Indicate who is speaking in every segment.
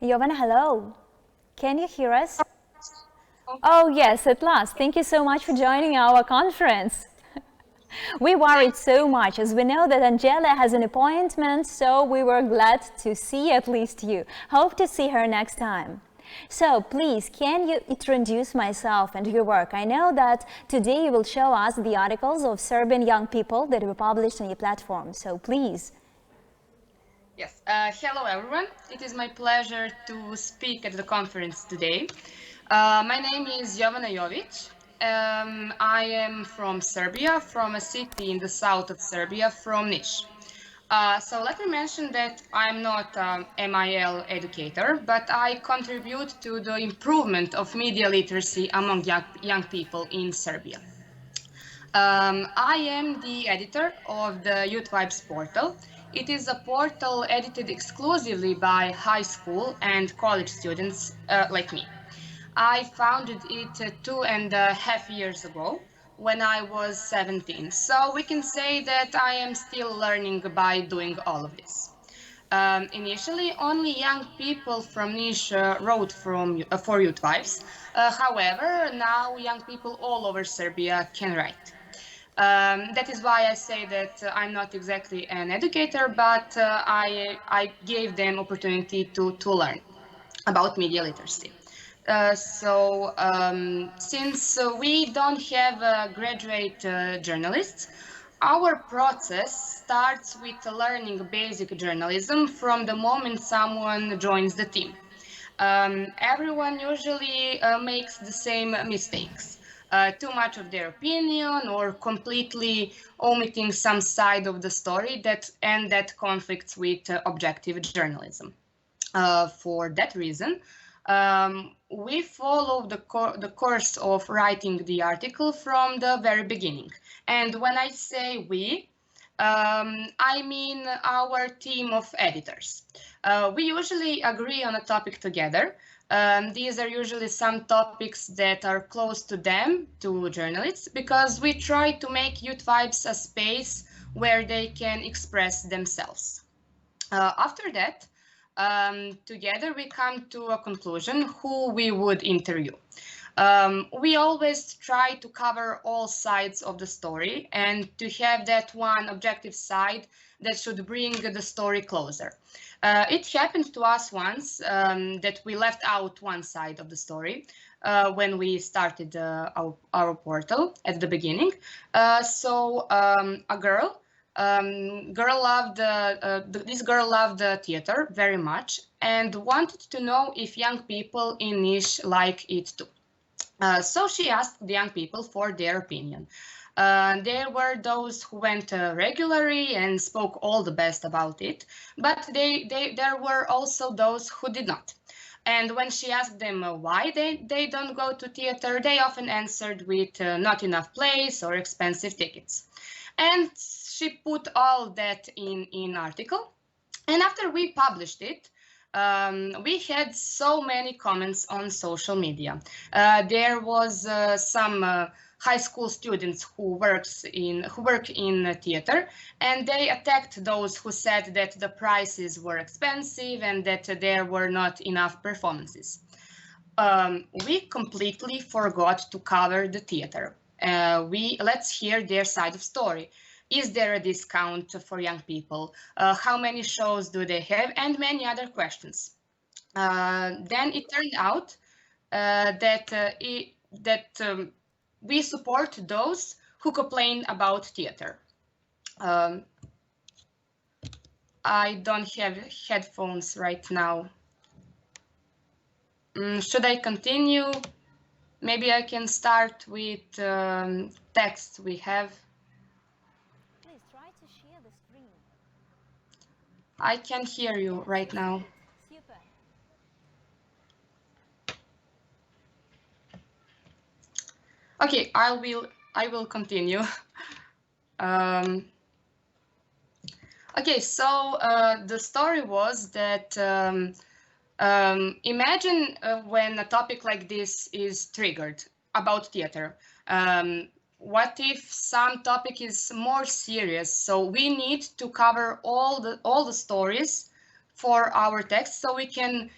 Speaker 1: Jovana, hello. Can you hear us? Oh, yes, at last. Thank you so much for joining our conference. We worried so much as we know that Anđelija has an appointment, so we were glad to see at least you. Hope to see her next time. So please, can you introduce myself and your work? I know that today you will show us the articles of Serbian young people that were published on your platform, so please.
Speaker 2: Yes, hello everyone. It is my pleasure to speak at the conference today. My name is Jovana Jović. I am from Serbia, from a city in the south of Serbia, from Niš. So let me mention that I'm not a MIL educator, but I contribute to the improvement of media literacy among young people in Serbia. I am the editor of the Youth Vibes portal. It is a portal edited exclusively by high school and college students like me. I founded it 2.5 years ago when I was 17. So we can say that I am still learning by doing all of this. Initially, only young people from Niš wrote for Youth Vibes. However, now young people all over Serbia can write. That is why I say that I'm not exactly an educator, but I gave them opportunity to learn about media literacy. Since we don't have graduate journalists, our process starts with learning basic journalism from the moment someone joins the team. Everyone usually makes the same mistakes. Too much of their opinion or completely omitting some side of the story that conflicts with objective journalism. For that reason, we follow the course of writing the article from the very beginning. And when I say we, I mean our team of editors. We usually agree on a topic together. These are usually some topics that are close to them, to journalists, because we try to make Youth Vibes a space where they can express themselves. After that, together we come to a conclusion who we would interview. We always try to cover all sides of the story and to have that one objective side that should bring the story closer. It happened to us once that we left out one side of the story when we started our portal at the beginning. A this girl loved the theater very much and wanted to know if young people in Niš like it too. So she asked the young people for their opinion. There were those who went regularly and spoke all the best about it, but there were also those who did not. And when she asked them why they don't go to theater, they often answered with not enough place or expensive tickets. And she put all that in article. And after we published it, we had so many comments on social media. There was some high school students who work in theater, and they attacked those who said that the prices were expensive and that there were not enough performances. We completely forgot to cover the theater. Let's hear their side of story. Is there a discount for young people? How many shows do they have? And many other questions. Then it turned out that we support those who complain about theater. I don't have headphones right now. Should I continue? Maybe I can start with text we have. I can't hear you right now.
Speaker 1: Super.
Speaker 2: Okay, I will continue. Okay, so the story was that imagine when a topic like this is triggered about theater. What if some topic is more serious? So we need to cover all the stories for our text, so we can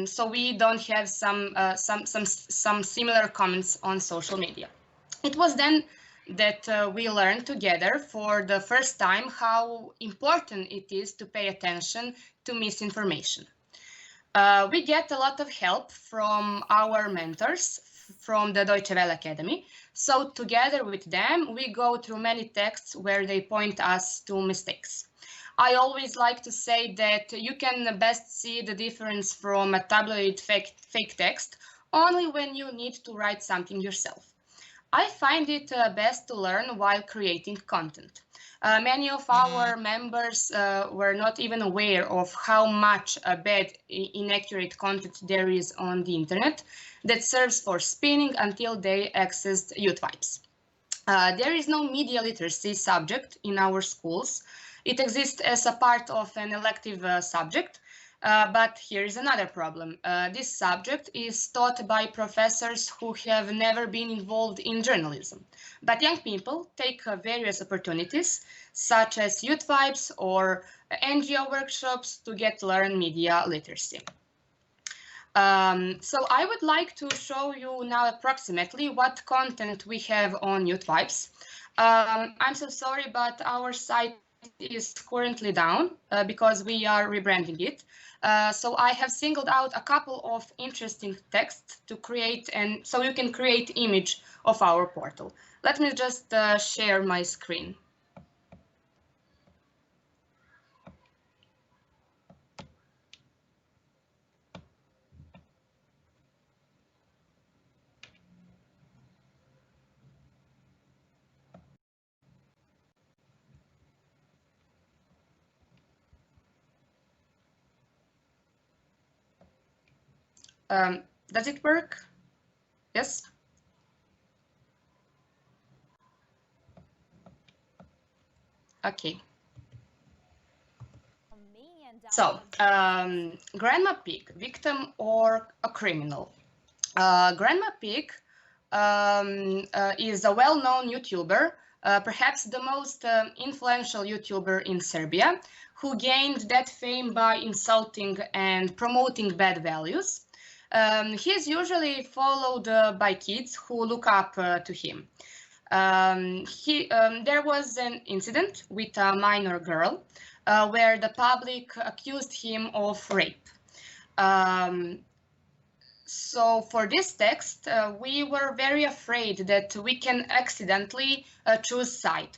Speaker 2: so we don't have some similar comments on social media. It was then that we learned together for the first time how important it is to pay attention to misinformation. We get a lot of help from our mentors from the Deutsche Welle Academy. So together with them, we go through many texts where they point us to mistakes. I always like to say that you can best see the difference from a tabloid fake text only when you need to write something yourself. I find it best to learn while creating content. Many of our members were not even aware of how much bad, inaccurate content there is on the internet that serves for spinning until they accessed Jović. There is no media literacy subject in our schools. It exists as a part of an elective subject, but here is another problem. This subject is taught by professors who have never been involved in journalism. But young people take various opportunities, such as youth vibes or NGO workshops to learn media literacy. So I would like to show you now approximately what content we have on Youth Vibes. I'm so sorry, but our site is currently down because we are rebranding it. So I have singled out a couple of interesting texts to create, and so you can create image of our portal. Let me just share my screen. Does it work? Yes? Okay. So, Grandma Pig, victim or a criminal? Grandma Pig is a well-known YouTuber, perhaps the most influential YouTuber in Serbia, who gained that fame by insulting and promoting bad values. He is usually followed by kids who look up to him. There was an incident with a minor girl where the public accused him of rape. So for this text, we were very afraid that we can accidentally choose side.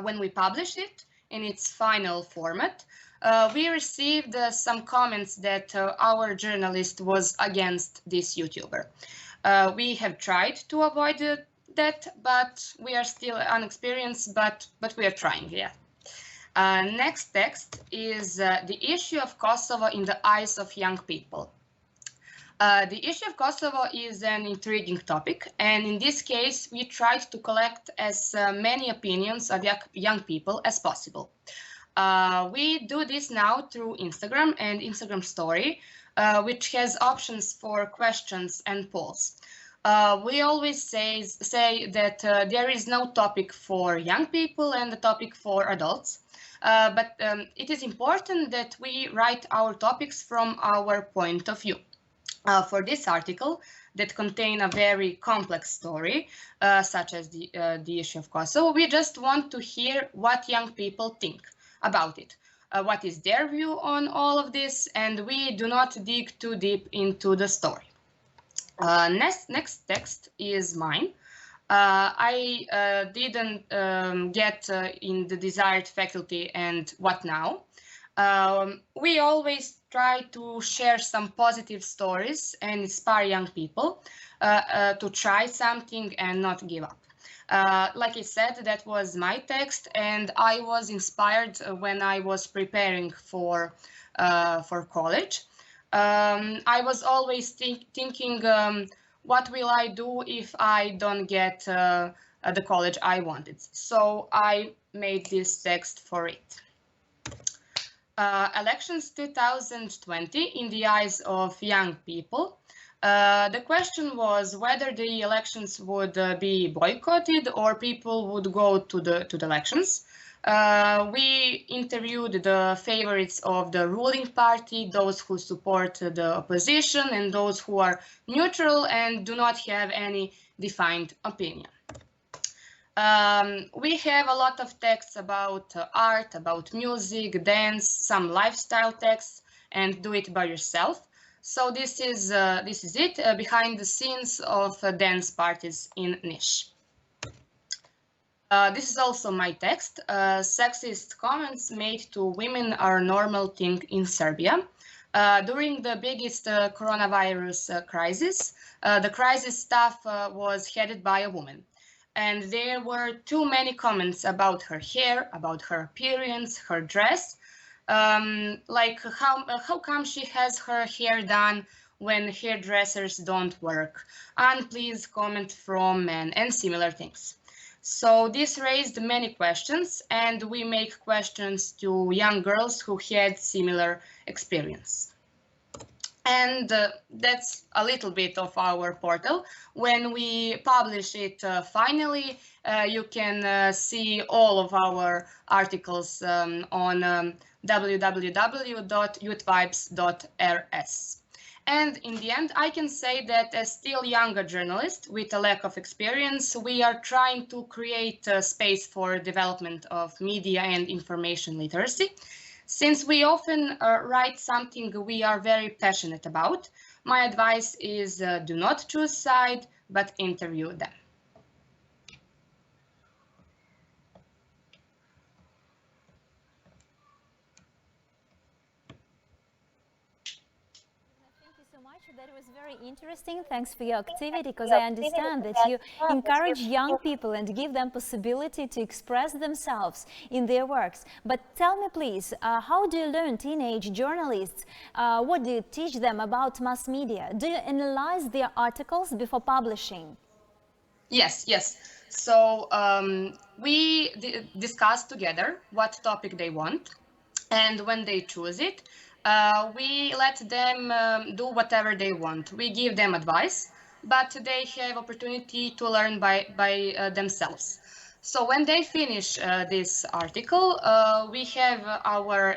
Speaker 2: When we published it in its final format, we received some comments that our journalist was against this YouTuber. We have tried to avoid that, but we are still inexperienced, but we are trying, yeah. Next text is the issue of Kosovo in the eyes of young people. The issue of Kosovo is an intriguing topic, and in this case, we tried to collect as many opinions of young people as possible. We do this now through Instagram and Instagram story, which has options for questions and polls. We always say that there is no topic for young people and a topic for adults, but it is important that we write our topics from our point of view. For this article that contain a very complex story, such as the issue of Kosovo, we just want to hear what young people think about it. What is their view on all of this, and we do not dig too deep into the story. Next text is mine. I didn't get in the desired faculty, and what now? We always try to share some positive stories and inspire young people to try something and not give up. Like I said, that was my text, and I was inspired when I was preparing for college. I was always thinking, what will I do if I don't get the college I wanted? So I made this text for it. Elections 2020 in the eyes of young people. The question was whether the elections would be boycotted or people would go to the elections. We interviewed the favorites of the ruling party, those who support the opposition, and those who are neutral and do not have any defined opinion. We have a lot of texts about art, about music, dance, some lifestyle texts, and do it by yourself. So this is it, behind the scenes of dance parties in Niš. This is also my text. Sexist comments made to women are a normal thing in Serbia. During the biggest coronavirus crisis, the crisis staff was headed by a woman. And there were too many comments about her hair, about her appearance, her dress, like how come she has her hair done when hairdressers don't work, unpleased comment from men, and similar things. So this raised many questions, and we make questions to young girls who had similar experience. And that's a little bit of our portal. When we publish it finally, you can see all of our articles on www.youthvibes.rs. And in the end, I can say that as still younger journalist with a lack of experience, we are trying to create a space for development of media and information literacy. Since we often write something we are very passionate about, my advice is do not choose side, but interview them.
Speaker 1: That was very interesting. Thanks for your activity, because I understand that you encourage young people and give them possibility to express themselves in their works. But tell me, please, how do you learn teenage journalists? What do you teach them about mass media? Do you analyze their articles before publishing?
Speaker 2: Yes. So we discuss together what topic they want, and when they choose it, we let them do whatever they want. We give them advice, but they have opportunity to learn by themselves. So when they finish this article, we have our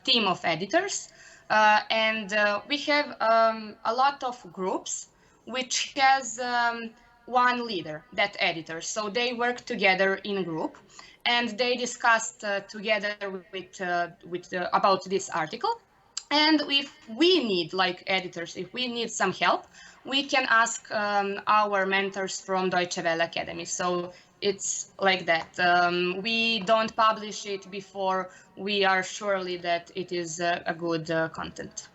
Speaker 2: team of editors, and we have a lot of groups which has one leader, that editor. So they work together in a group, and they discussed together about this article. And if we need, like editors, if we need some help, we can ask our mentors from Deutsche Welle Academy. So it's like that. We don't publish it before we are surely that it is a good content.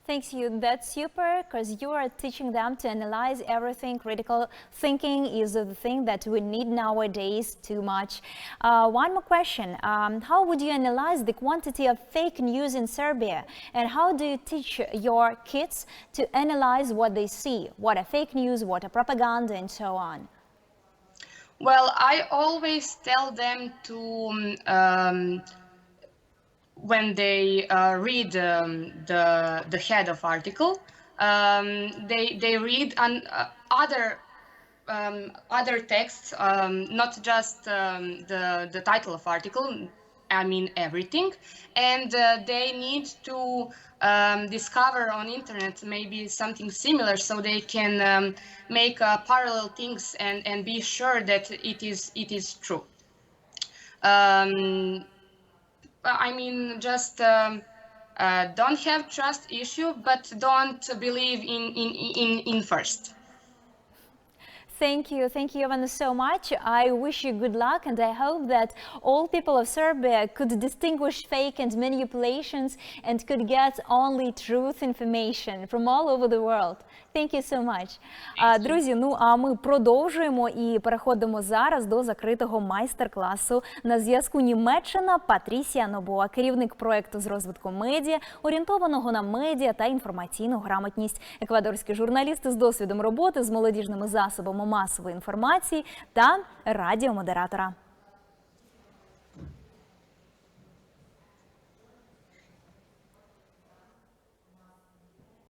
Speaker 1: Thanks you. That's super, because you are teaching them to analyze everything. Critical thinking is the thing that we need nowadays too much. One more question. How would you analyze the quantity of fake news in Serbia? And how do you teach your kids to analyze what they see? What are fake news, what are propaganda, and so on?
Speaker 2: Well, I always tell them to when they read the head of article, they read other texts, not just the title of article, I mean everything, and they need to discover on internet maybe something similar, so they can make parallel things and be sure that it is true. I mean, just don't have trust issue, but don't believe in first.
Speaker 1: Thank you, Jovana, so much. I wish you good luck, and I hope that all people of Serbia could distinguish fake and manipulations and could get only truth information from all over the world. Thank you so much. Друзі, ну а ми продовжуємо і переходимо зараз до закритого майстер-класу. На зв'язку Німеччина Патрісія Нобоа, керівник проєкту з розвитку медіа, орієнтованого на медіа та інформаційну грамотність. Еквадорські журналісти з досвідом роботи з молодіжними засобами масової інформації та радіомодератора.